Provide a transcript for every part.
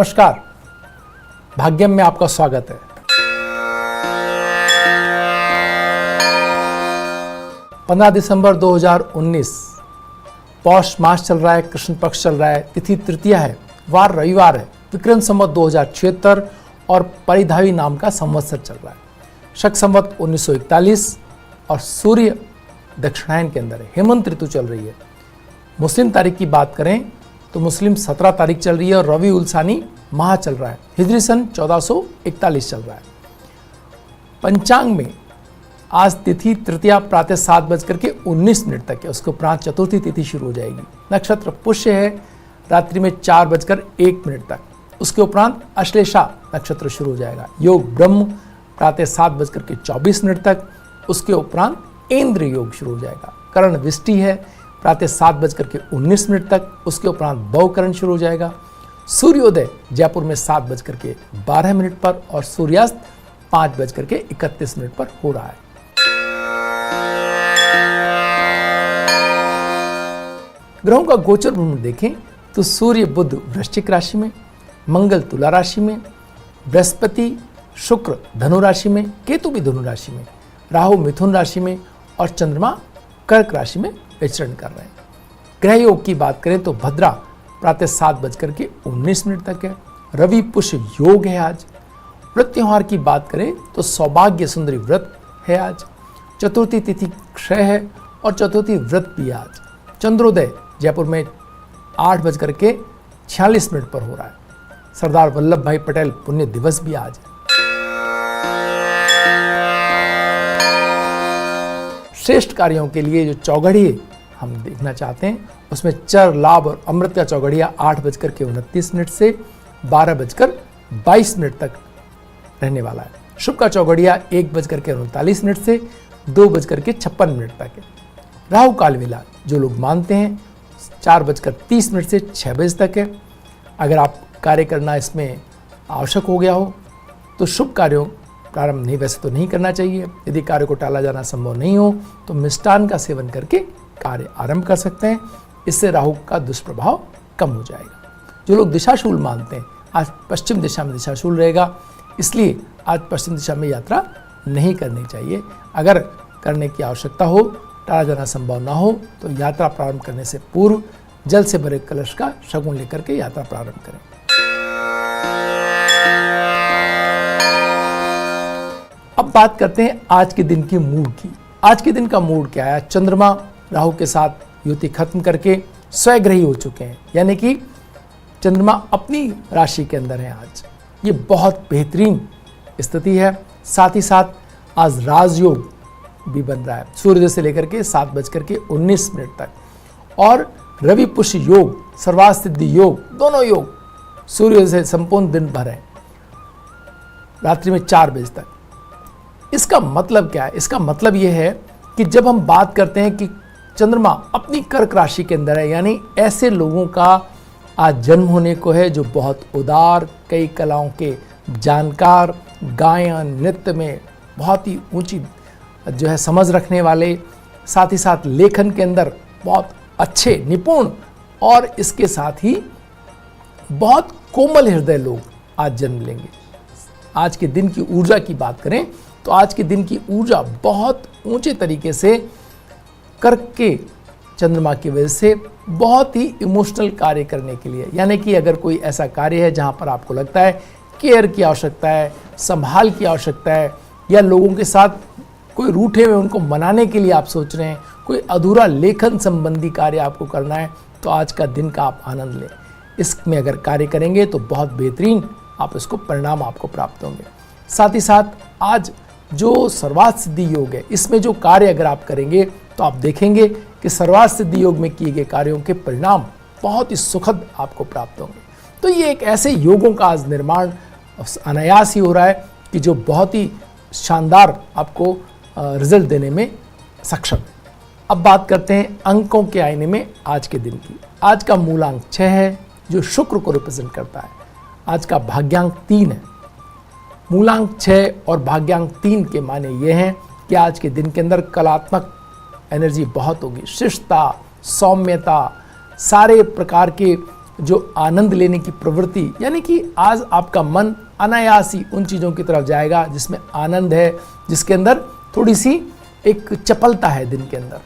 नमस्कार, भाग्यम में आपका स्वागत है। पंद्रह दिसंबर 2019 पौष मास चल रहा है, कृष्ण पक्ष चल रहा है, तिथि तृतीया है, वार रविवार है, विक्रम संवत 2076 और परिधावी नाम का संवत्सर चल रहा है। शक संवत 1941 और सूर्य दक्षिणायन के अंदर है। हेमंत ऋतु चल रही है। मुस्लिम तारीख की बात करें तो मुस्लिम 17 तारीख चल रही है और रवि उलसानी माह चल रहा है। हिजरी सन 1441 चल रहा है। पंचांग में आज तिथि तृतीया प्रातः 7:19 तक है। उसके उपरांत चतुर्थी तिथि शुरू हो जाएगी। नक्षत्र पुष्य है, रात्रि में 4:01 तक। उसके उपरांत अश्लेषा नक्षत्र शुरू हो जाएगा। योग ब्रह्म प्रातः 7:24 तक। उसके उपरांत इंद्र योग शुरू हो जाएगा। करण विष्टि है प्रातः 7:19 तक। उसके उपरांत भवकरण शुरू हो जाएगा। सूर्योदय जयपुर में 7:12 पर और सूर्यास्त 5:31 पर हो रहा है। ग्रहों का गोचर भ्रमण देखें तो सूर्य बुध वृश्चिक राशि में, मंगल तुला राशि में, बृहस्पति शुक्र धनु राशि में, केतु भी धनु राशि में, राहु मिथुन राशि में और चंद्रमा कर्क राशि में विचरण कर रहे हैं। ग्रह योग की बात करें तो भद्रा प्रातः 7:19 तक है। रवि पुष्य योग है आज। व्रत त्योहार की बात करें तो सौभाग्य सुंदरी व्रत है आज। चतुर्थी तिथि क्षय है और चतुर्थी व्रत भी आज। चंद्रोदय जयपुर में 8:46 पर हो रहा है। सरदार वल्लभ भाई पटेल पुण्य दिवस भी आज है। श्रेष्ठ कार्यों के लिए जो चौघड़िए हम देखना चाहते हैं उसमें चर लाभ और अमृत का चौघड़िया 8:29 से 12:22 तक रहने वाला है। शुभ का चौघड़िया 1:39 से 2:56 तक है। राहु काल वेला जो लोग मानते हैं 4:30 से 6 बजे तक है। अगर आप कार्य करना इसमें आवश्यक हो गया हो तो शुभ कार्यों प्रारंभ नहीं, वैसे तो नहीं करना चाहिए। यदि कार्य को टाला जाना संभव नहीं हो तो मिष्टान का सेवन करके कार्य आरंभ कर सकते हैं। इससे राहु का दुष्प्रभाव कम हो जाएगा। जो लोग दिशाशूल मानते हैं आज पश्चिम दिशा में दिशाशूल रहेगा, इसलिए आज पश्चिम दिशा में यात्रा नहीं करनी चाहिए। अगर करने की आवश्यकता हो, टाला जाना संभव ना हो तो यात्रा प्रारंभ करने से पूर्व जल से भरे कलश का शगुन लेकर के यात्रा प्रारंभ करें। अब बात करते हैं आज के दिन के मूड की। आज के दिन का मूड क्या है? चंद्रमा राहु के साथ युति खत्म करके स्वग्रही हो चुके हैं, यानी कि चंद्रमा अपनी राशि के अंदर है आज। ये बहुत बेहतरीन स्थिति है। साथ ही साथ आज राजयोग भी बन रहा है सूर्योदय से लेकर के 7:19 तक। और रवि पुष्य योग, सर्वार्थ सिद्धि योग, दोनों योग सूर्योदय से संपूर्ण दिन भर है, रात्रि में 4 बजे तक। इसका मतलब क्या है? इसका मतलब यह है कि जब हम बात करते हैं कि चंद्रमा अपनी कर्क राशि के अंदर है, यानी ऐसे लोगों का आज जन्म होने को है जो बहुत उदार, कई कलाओं के जानकार, गायन नृत्य में बहुत ही ऊंची जो है समझ रखने वाले, साथ ही साथ लेखन के अंदर बहुत अच्छे निपुण और इसके साथ ही बहुत कोमल हृदय लोग आज जन्म लेंगे। आज के दिन की ऊर्जा की बात करें तो आज के दिन की ऊर्जा बहुत ऊंचे तरीके से कर्क के चंद्रमा की वजह से बहुत ही इमोशनल कार्य करने के लिए, यानी कि अगर कोई ऐसा कार्य है जहां पर आपको लगता है केयर की आवश्यकता है, संभाल की आवश्यकता है, या लोगों के साथ कोई रूठे हुए उनको मनाने के लिए आप सोच रहे हैं, कोई अधूरा लेखन संबंधी कार्य आपको करना है, तो आज का दिन का आप आनंद लें। इसमें अगर कार्य करेंगे तो बहुत बेहतरीन आप इसको परिणाम आपको प्राप्त होंगे। साथ ही साथ आज जो सर्वार्थ सिद्धि योग है, इसमें जो कार्य अगर आप करेंगे तो आप देखेंगे कि सर्वार्थ सिद्धि योग में किए गए कार्यों के परिणाम बहुत ही सुखद आपको प्राप्त होंगे। तो ये एक ऐसे योगों का आज निर्माण अनायास ही हो रहा है कि जो बहुत ही शानदार आपको रिजल्ट देने में सक्षम है। अब बात करते हैं अंकों के आईने में आज के दिन की। आज का मूलांक 6 है जो शुक्र को रिप्रेजेंट करता है। आज का भाग्यांक 3 है। मूलांक 6 और भाग्यांक 3 के माने ये हैं कि आज के दिन के अंदर कलात्मक एनर्जी बहुत होगी। शिष्टता, सौम्यता, सारे प्रकार के जो आनंद लेने की प्रवृत्ति, यानी कि आज आपका मन अनायास ही उन चीज़ों की तरफ जाएगा जिसमें आनंद है, जिसके अंदर थोड़ी सी एक चपलता है दिन के अंदर।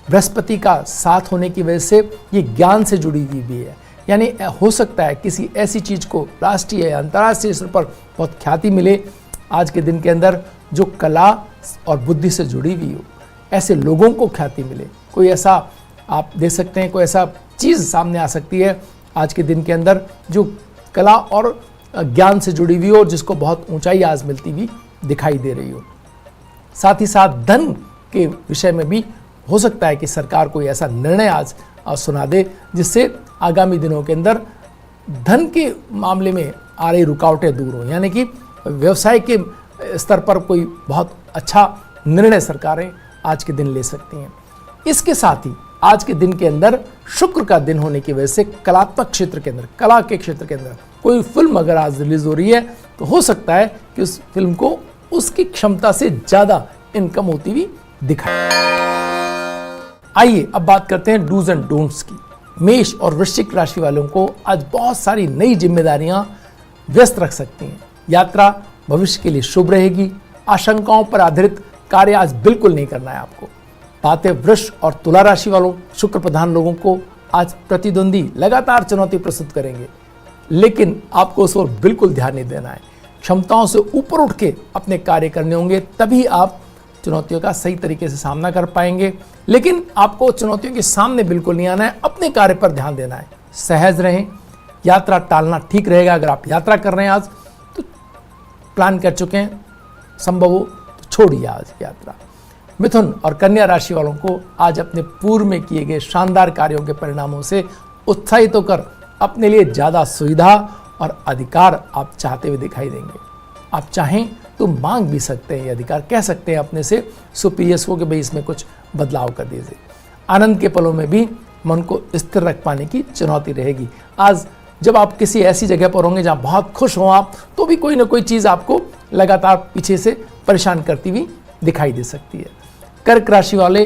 बृहस्पति का साथ होने की वजह से ये ज्ञान से जुड़ी हुई भी है, यानी हो सकता है किसी ऐसी चीज़ को राष्ट्रीय या अंतर्राष्ट्रीय स्तर पर बहुत ख्याति मिले आज के दिन के अंदर, जो कला और बुद्धि से जुड़ी हुई हो, ऐसे लोगों को ख्याति मिले। कोई ऐसा आप देख सकते हैं, कोई ऐसा चीज़ सामने आ सकती है आज के दिन के अंदर जो कला और ज्ञान से जुड़ी हुई हो और जिसको बहुत ऊंचाई आज मिलती हुई दिखाई दे रही हो। साथ ही साथ धन के विषय में भी हो सकता है कि सरकार कोई ऐसा निर्णय आज सुना दे जिससे आगामी दिनों के अंदर धन के मामले में आ रही रुकावटें दूर हो, यानी कि व्यवसाय के स्तर पर कोई बहुत अच्छा निर्णय सरकारें आज के दिन ले सकती हैं। इसके साथ ही आज के दिन के अंदर शुक्र का दिन होने की वजह से कलात्मक क्षेत्र के अंदर, कला के क्षेत्र के अंदर कोई फिल्म अगर आज रिलीज हो रही है तो हो सकता है कि उस फिल्म को उसकी क्षमता से ज्यादा इनकम होती हुई दिखाए। आइए अब बात करते हैं डूज एंड डोंट्स की। मेष और वृश्चिक राशि वालों को आज बहुत सारी नई जिम्मेदारियां व्यस्त रख सकती हैं। यात्रा भविष्य के लिए शुभ रहेगी। आशंकाओं पर आधारित कार्य आज बिल्कुल नहीं करना है आपको। बातें वृष और तुला राशि वालों, शुक्र प्रधान लोगों को आज प्रतिद्वंदी लगातार चुनौती प्रस्तुत करेंगे, लेकिन आपको उस पर बिल्कुल ध्यान नहीं देना है। क्षमताओं से ऊपर उठ के अपने कार्य करने होंगे, तभी आप चुनौतियों का सही तरीके से सामना कर पाएंगे। लेकिन आपको चुनौतियों के सामने बिल्कुल नहीं आना है, अपने कार्य पर ध्यान देना है। सहज रहें। यात्रा टालना ठीक रहेगा। अगर आप यात्रा कर रहे हैं आज तो प्लान कर चुके हैं, संभव हो तो छोड़िए आज यात्रा। मिथुन और कन्या राशि वालों को आज अपने पूर्व में किए गए शानदार कार्यों के परिणामों से उत्साहित होकर अपने लिए ज़्यादा सुविधा और अधिकार आप चाहते हुए दिखाई देंगे। आप चाहें तो मांग भी सकते हैं, ये अधिकार कह सकते हैं अपने से सुपीरियर्स को कि भाई इसमें कुछ बदलाव कर दीजिए। आनंद के पलों में भी मन को स्थिर रख पाने की चुनौती रहेगी। आज जब आप किसी ऐसी जगह पर होंगे जहां बहुत खुश हों आप, तो भी कोई ना कोई चीज़ आपको लगातार पीछे से परेशान करती हुई दिखाई दे सकती है। कर्क राशि वाले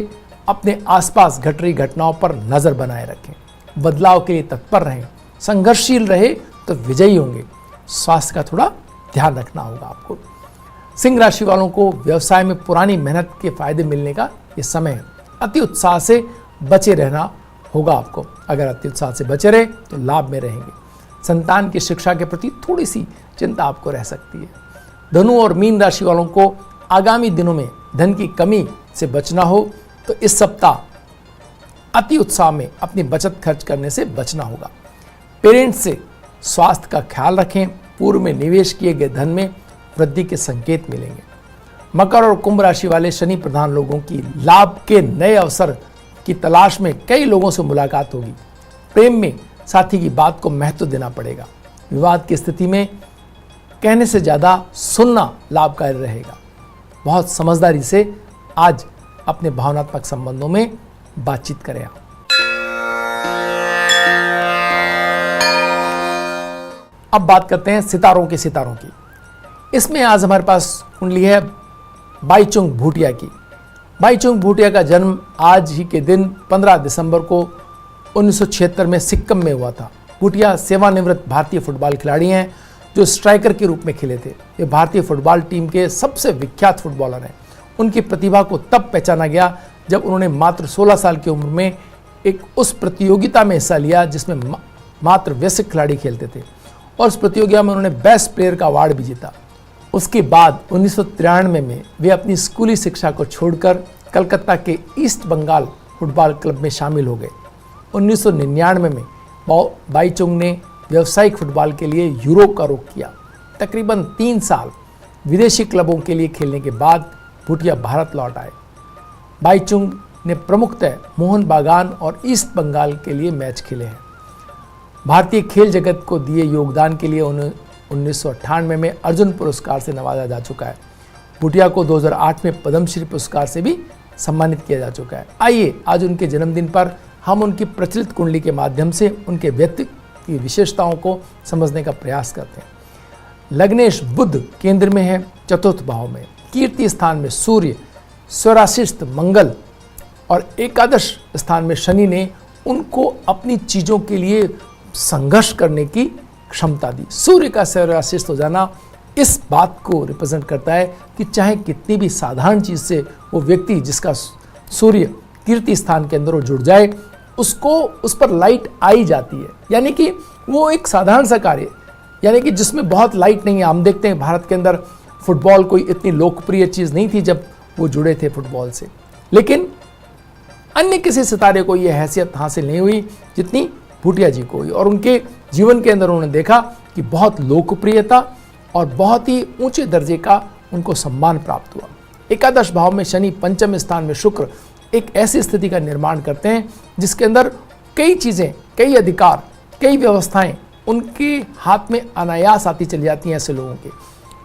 अपने आसपास घट रही घटनाओं पर नजर बनाए रखें। बदलाव के लिए तत्पर रहें। संघर्षशील रहे तो विजयी होंगे। स्वास्थ्य का थोड़ा ध्यान रखना होगा आपको। सिंह राशि वालों को व्यवसाय में पुरानी मेहनत के फायदे मिलने का ये समय है। अति उत्साह से बचे रहना होगा आपको। अगर अति उत्साह से बचे रहे तो लाभ में रहेंगे। संतान की शिक्षा के प्रति थोड़ी सी चिंता आपको रह सकती है। धनु और मीन राशि वालों को आगामी दिनों में धन की कमी से बचना हो तो इस सप्ताह अति उत्साह में अपनी बचत खर्च करने से बचना होगा। पेरेंट्स से स्वास्थ्य का ख्याल रखें। पूर्व में निवेश किए गए धन में वृद्धि के संकेत मिलेंगे। मकर और कुंभ राशि वाले शनि प्रधान लोगों की लाभ के नए अवसर की तलाश में कई लोगों से मुलाकात होगी। प्रेम में साथी की बात को महत्व देना पड़ेगा। विवाद की स्थिति में कहने से ज़्यादा सुनना लाभकारी रहेगा। बहुत समझदारी से आज अपने भावनात्मक संबंधों में बातचीत करें आप। अब बात करते हैं सितारों की। इसमें आज हमारे पास कुंडली है बाईचुंग भूटिया की। बाईचुंग भूटिया का जन्म आज ही के दिन 15 दिसंबर को 1976 में सिक्किम में हुआ था। भूटिया सेवानिवृत्त भारतीय फुटबॉल खिलाड़ी हैं जो स्ट्राइकर के रूप में खेले थे। ये भारतीय फुटबॉल टीम के सबसे विख्यात फुटबॉलर हैं। उनकी प्रतिभा को तब पहचाना गया जब उन्होंने मात्र 16 साल की उम्र में एक उस प्रतियोगिता में हिस्सा लिया जिसमें मात्र वयस्क खिलाड़ी खेलते थे, और उस प्रतियोगिता में उन्होंने बेस्ट प्लेयर का अवार्ड भी जीता। उसके बाद 1993 में वे अपनी स्कूली शिक्षा को छोड़कर कलकत्ता के ईस्ट बंगाल फुटबॉल क्लब में शामिल हो गए। 1999 में बाईचुंग ने व्यावसायिक फुटबॉल के लिए यूरोप का रुख किया। तकरीबन 3 साल विदेशी क्लबों के लिए खेलने के बाद भूटिया भारत लौट आए। बाईचुंग ने प्रमुखतः मोहन बागान और ईस्ट बंगाल के लिए मैच खेले हैं। भारतीय खेल जगत को दिए योगदान के लिए उन्हें 1998 में अर्जुन पुरस्कार से नवाजा जा चुका है। भूटिया को 2008 में पद्मश्री पुरस्कार से भी सम्मानित किया जा चुका है। आइए आज उनके जन्मदिन पर हम उनकी प्रचलित कुंडली के माध्यम से उनके व्यक्तित्व की विशेषताओं को समझने का प्रयास करते हैं। लग्नेश बुध केंद्र में है, चतुर्थ भाव में। कीर्ति स्थान में सूर्य, स्वराशिस्थ मंगल और एकादश स्थान में शनि ने उनको अपनी चीज़ों के लिए संघर्ष करने की क्षमता दी। सूर्य का सर्वाशीष हो जाना इस बात को रिप्रेजेंट करता है कि चाहे कितनी भी साधारण चीज से वो व्यक्ति जिसका सूर्य कीर्ति स्थान के अंदर वो जुड़ जाए, उसको उस पर लाइट आई जाती है। यानी कि वो एक साधारण सा कार्य, यानी कि जिसमें बहुत लाइट नहीं है। हम देखते हैं भारत के अंदर फुटबॉल कोई इतनी लोकप्रिय चीज नहीं थी जब वो जुड़े थे फुटबॉल से, लेकिन अन्य किसी सितारे को यह हैसियत हासिल नहीं हुई जितनी भूटिया जी को हुई। और उनके जीवन के अंदर उन्होंने देखा कि बहुत लोकप्रियता और बहुत ही ऊंचे दर्जे का उनको सम्मान प्राप्त हुआ। एकादश भाव में शनि, पंचम स्थान में शुक्र एक ऐसी स्थिति का निर्माण करते हैं जिसके अंदर कई चीजें, कई अधिकार, कई व्यवस्थाएं उनके हाथ में अनायास आती चली जाती हैं ऐसे लोगों के।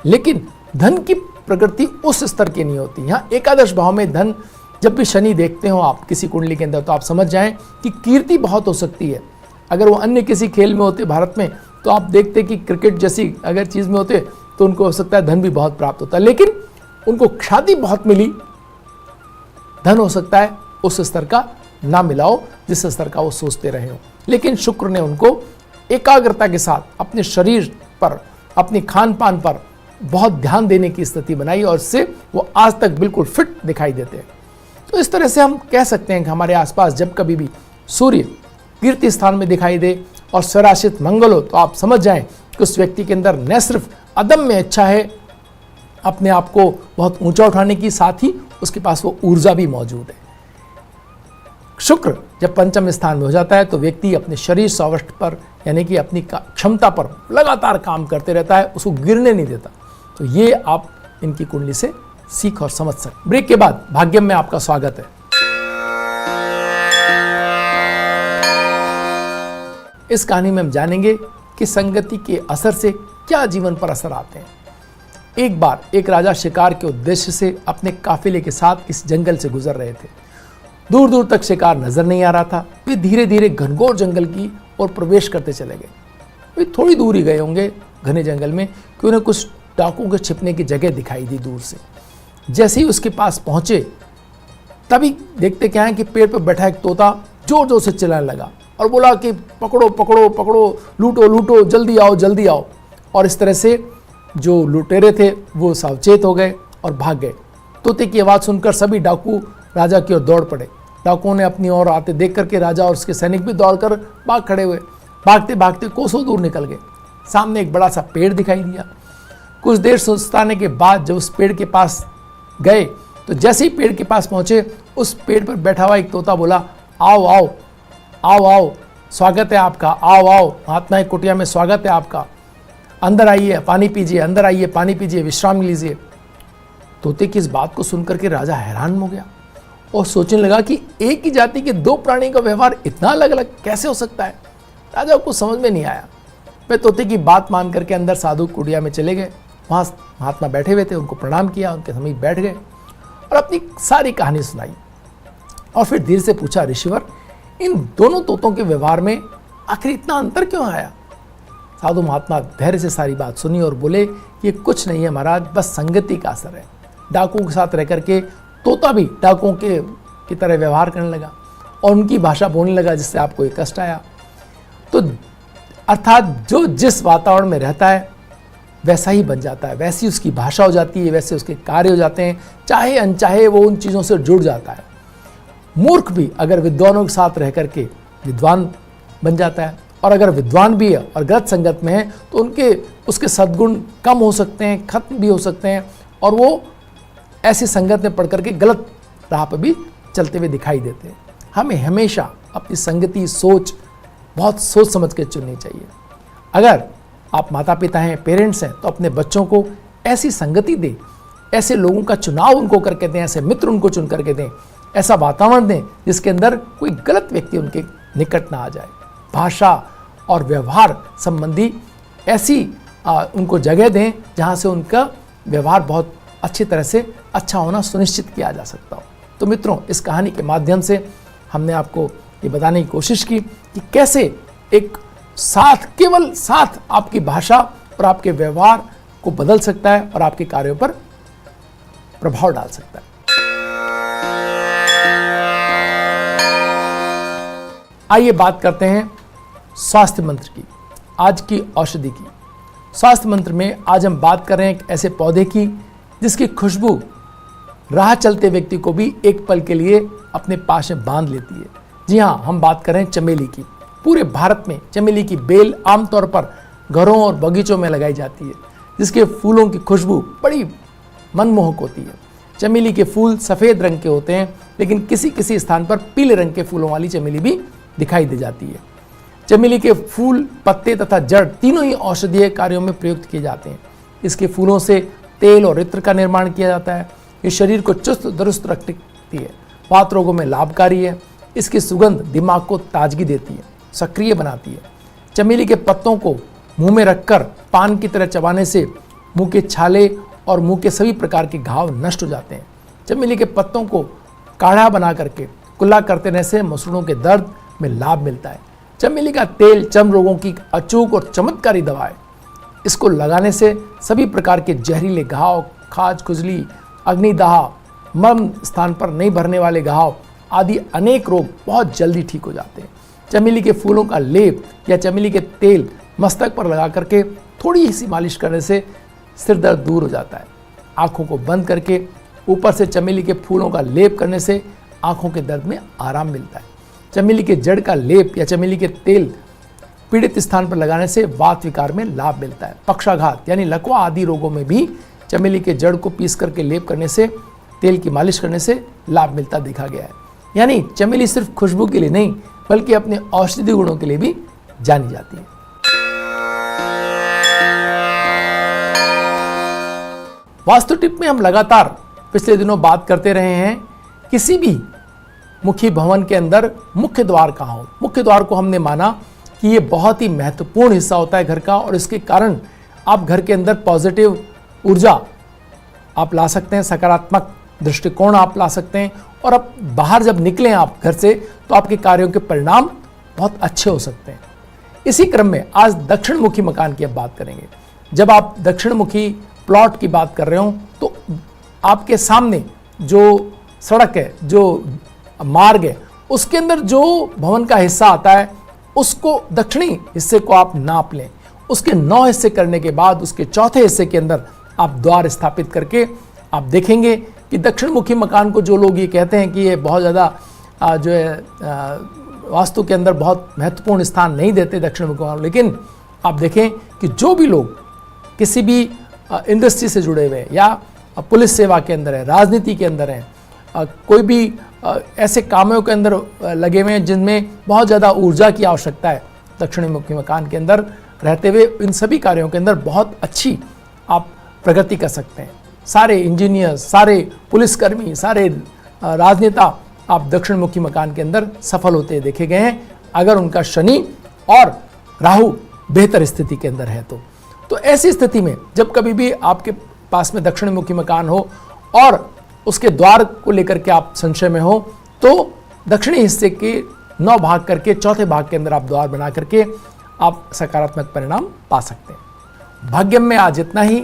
लेकिन धन की प्रगति उस स्तर की नहीं होती। यहाँ एकादश भाव में धन जब भी शनि देखते हो आप किसी कुंडली के अंदर, तो आप समझ जाएं कि कीर्ति बहुत हो सकती है। अगर वो अन्य किसी खेल में होते भारत में, तो आप देखते कि क्रिकेट जैसी अगर चीज में होते तो उनको हो सकता है धन भी बहुत प्राप्त होता है, लेकिन उनको ख्याति बहुत मिली, धन हो सकता है उस स्तर का ना मिलाओ जिस स्तर का वो सोचते रहे हो। लेकिन शुक्र ने उनको एकाग्रता के साथ अपने शरीर पर, अपनी खान पान पर बहुत ध्यान देने की स्थिति बनाई और इससे वो आज तक बिल्कुल फिट दिखाई देते हैं। तो इस तरह से हम कह सकते हैं कि हमारे आसपास जब कभी भी सूर्य कीर्ति स्थान में दिखाई दे और स्वराशित मंगल हो, तो आप समझ जाएं कि उस व्यक्ति के अंदर न सिर्फ अदम्य इच्छा है अपने आप को बहुत ऊंचा उठाने की, साथ ही उसके पास वो ऊर्जा भी मौजूद है। शुक्र जब पंचम स्थान में हो जाता है तो व्यक्ति अपने शरीर स्वास्थ्य पर, यानी कि अपनी क्षमता पर लगातार काम करते रहता है, उसको गिरने नहीं देता। तो ये आप इनकी कुंडली से सीख और समझ सकते। ब्रेक के बाद भाग्यम में आपका स्वागत है। इस कहानी में हम जानेंगे कि संगति के असर से क्या जीवन पर असर आते हैं। एक बार एक राजा शिकार के उद्देश्य से अपने काफिले के साथ इस जंगल से गुजर रहे थे। दूर दूर तक शिकार नजर नहीं आ रहा था। वे धीरे धीरे घनघोर जंगल की ओर प्रवेश करते चले गए। वे थोड़ी दूर ही गए होंगे घने जंगल में कि उन्हें कुछ डाकुओं के छिपने की जगह दिखाई दी दूर से। जैसे ही उसके पास पहुंचे तभी देखते क्या है कि पेड़ पर बैठा एक तोता जोर जोर से चिल्लाने लगा और बोला कि पकड़ो पकड़ो पकड़ो, लूटो लूटो, जल्दी आओ जल्दी आओ। और इस तरह से जो लुटेरे थे वो सावचेत हो गए और भाग गए। तोते की आवाज़ सुनकर सभी डाकू राजा की ओर दौड़ पड़े। डाकुओं ने अपनी ओर आते देख करके राजा और उसके सैनिक भी दौड़कर भाग खड़े हुए। भागते भागते कोसों दूर निकल गए। सामने एक बड़ा सा पेड़ दिखाई दिया। कुछ देर सुस्ताने के बाद जब उस पेड़ के पास गए तो जैसे ही पेड़ के पास पहुंचे, उस पेड़ पर बैठा हुआ एक तोता बोला, आओ आओ आओ आओ, स्वागत है आपका, आओ आओ, महात्मा की कुटिया में स्वागत है आपका, अंदर आइए पानी पीजिए, अंदर आइए पानी पीजिए, विश्राम लीजिए। तोते की इस बात को सुनकर के राजा हैरान हो गया और सोचने लगा कि एक ही जाति के दो प्राणी का व्यवहार इतना अलग अलग कैसे हो सकता है। राजा को समझ में नहीं आया। वे तोते की बात मान करके अंदर साधु कुटिया में चले गए। वहाँ महात्मा बैठे हुए थे, उनको प्रणाम किया, उनके समीप बैठ गए और अपनी सारी कहानी सुनाई। और फिर धीरे से पूछा, ऋषिवर, इन दोनों तोतों के व्यवहार में आखिर इतना अंतर क्यों आया? साधु महात्मा धैर्य से सारी बात सुनी और बोले, ये कुछ नहीं है महाराज, बस संगति का असर है। डाकुओं के साथ रह करके तोता भी डाकुओं की तरह व्यवहार करने लगा और उनकी भाषा बोलने लगा जिससे आपको एक कष्ट आया। तो अर्थात जो जिस वातावरण में रहता है वैसा ही बन जाता है, वैसी उसकी भाषा हो जाती है, वैसे उसके कार्य हो जाते हैं, चाहे अनचाहे वो उन चीज़ों से जुड़ जाता है। मूर्ख भी अगर विद्वानों के साथ रह करके विद्वान बन जाता है, और अगर विद्वान भी है और गलत संगत में है तो उसके सद्गुण कम हो सकते हैं, खत्म भी हो सकते हैं, और वो ऐसी संगत में पढ़ करके गलत राह पर भी चलते हुए दिखाई देते हैं। हमें हमेशा अपनी संगति सोच बहुत सोच समझ के चुननी चाहिए। अगर आप माता पिता हैं, पेरेंट्स हैं, तो अपने बच्चों को ऐसी संगति दें, ऐसे लोगों का चुनाव उनको करके दें, ऐसे मित्र उनको चुन करके दें, ऐसा वातावरण दें जिसके अंदर कोई गलत व्यक्ति उनके निकट ना आ जाए। भाषा और व्यवहार संबंधी ऐसी उनको जगह दें जहाँ से उनका व्यवहार बहुत अच्छी तरह से अच्छा होना सुनिश्चित किया जा सकता हो। तो मित्रों, इस कहानी के माध्यम से हमने आपको ये बताने की कोशिश की कि कैसे एक साथ, केवल साथ आपकी भाषा और आपके व्यवहार को बदल सकता है और आपके कार्यों पर प्रभाव डाल सकता है। आइए बात करते हैं स्वास्थ्य मंत्र की, आज की औषधि की। स्वास्थ्य मंत्र में आज हम बात कर रहे हैं एक ऐसे पौधे की जिसकी खुशबू राह चलते व्यक्ति को भी एक पल के लिए अपने पास में बांध लेती है। जी हाँ, हम बात कर रहे हैं चमेली की। पूरे भारत में चमेली की बेल आमतौर पर घरों और बगीचों में लगाई जाती है, जिसके फूलों की खुशबू बड़ी मनमोहक होती है। चमेली के फूल सफ़ेद रंग के होते हैं, लेकिन किसी किसी स्थान पर पीले रंग के फूलों वाली चमेली भी दिखाई दे जाती है। चमेली के फूल, पत्ते तथा जड़ तीनों ही औषधीय कार्यों में प्रयुक्त किए जाते हैं। इसके फूलों से तेल और इत्र का निर्माण किया जाता है। ये शरीर को चुस्त दुरुस्त रखती है, वात रोगों में लाभकारी है। इसकी सुगंध दिमाग को ताजगी देती है, सक्रिय बनाती है। चमेली के पत्तों को मुंह में रखकर पान की तरह चबाने से मुंह के छाले और मुंह के सभी प्रकार के घाव नष्ट हो जाते हैं। चमेली के पत्तों को काढ़ा बना करके कुल्ला करते रहने से मसूड़ों के दर्द में लाभ मिलता है। चमेली का तेल चर्म रोगों की अचूक और चमत्कारी दवा है। इसको लगाने से सभी प्रकार के जहरीले घाव, खाज, खुजली, अग्निदाह, मर्म स्थान पर नहीं भरने वाले घाव आदि अनेक रोग बहुत जल्दी ठीक हो जाते हैं। चमेली के फूलों का लेप या चमेली के तेल मस्तक पर लगा करके थोड़ी सी मालिश करने से सिर दर्द दूर हो जाता है। आँखों को बंद करके ऊपर से चमेली के फूलों का लेप करने से आँखों के दर्द में आराम मिलता है। चमेली के जड़ का लेप या चमेली के तेल पीड़ित स्थान पर लगाने से वात विकार में लाभ मिलता है। पक्षाघात यानी लकवा आदि रोगों में भी चमेली के जड़ को पीस करके लेप करने से, तेल की मालिश करने से लाभ मिलता देखा गया है। यानी चमेली सिर्फ खुशबू के लिए नहीं, बल्कि अपने औषधीय गुणों के लिए भी जानी जाती है। वास्तु टिप में हम लगातार पिछले दिनों बात करते रहे हैं, किसी भी मुखी भवन के अंदर मुख्य द्वार कहाँ हो। मुख्य द्वार को हमने माना कि ये बहुत ही महत्वपूर्ण हिस्सा होता है घर का, और इसके कारण आप घर के अंदर पॉजिटिव ऊर्जा आप ला सकते हैं, सकारात्मक दृष्टिकोण आप ला सकते हैं, और अब बाहर जब निकलें आप घर से तो आपके कार्यों के परिणाम बहुत अच्छे हो सकते हैं। इसी क्रम में आज दक्षिण मुखी मकान की अब बात करेंगे। जब आप दक्षिण मुखी प्लॉट की बात कर रहे हो तो आपके सामने जो सड़क है, जो मार्ग है, उसके अंदर जो भवन का हिस्सा आता है उसको दक्षिणी हिस्से को आप नाप लें। उसके 9 हिस्से करने के बाद उसके चौथे हिस्से के अंदर आप द्वार स्थापित करके आप देखेंगे कि दक्षिण मुखी मकान को जो लोग ये कहते हैं कि ये बहुत ज़्यादा जो है वास्तु के अंदर बहुत महत्वपूर्ण स्थान नहीं देते दक्षिण मुखी मकान, लेकिन आप देखें कि जो भी लोग किसी भी इंडस्ट्री से जुड़े हुए हैं या पुलिस सेवा के अंदर है, राजनीति के अंदर हैं, कोई भी ऐसे कामों के अंदर लगे हुए हैं जिनमें बहुत ज़्यादा ऊर्जा की आवश्यकता है, दक्षिण मुखी मकान के अंदर रहते हुए इन सभी कार्यों के अंदर बहुत अच्छी आप प्रगति कर सकते हैं। सारे इंजीनियर, सारे पुलिसकर्मी, सारे राजनेता आप दक्षिण मुखी मकान के अंदर सफल होते देखे गए हैं, अगर उनका शनि और राहु बेहतर स्थिति के अंदर है तो ऐसी स्थिति में जब कभी भी आपके पास में दक्षिण मुखी मकान हो और उसके द्वार को लेकर के आप संशय में हो, तो दक्षिणी हिस्से के 9 भाग करके चौथे भाग के अंदर आप द्वार बना करके आप सकारात्मक परिणाम पा सकते हैं। भाग्यम में आज इतना ही,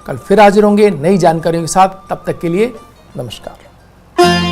कल फिर हाजिर होंगे नई जानकारियों के साथ। तब तक के लिए नमस्कार।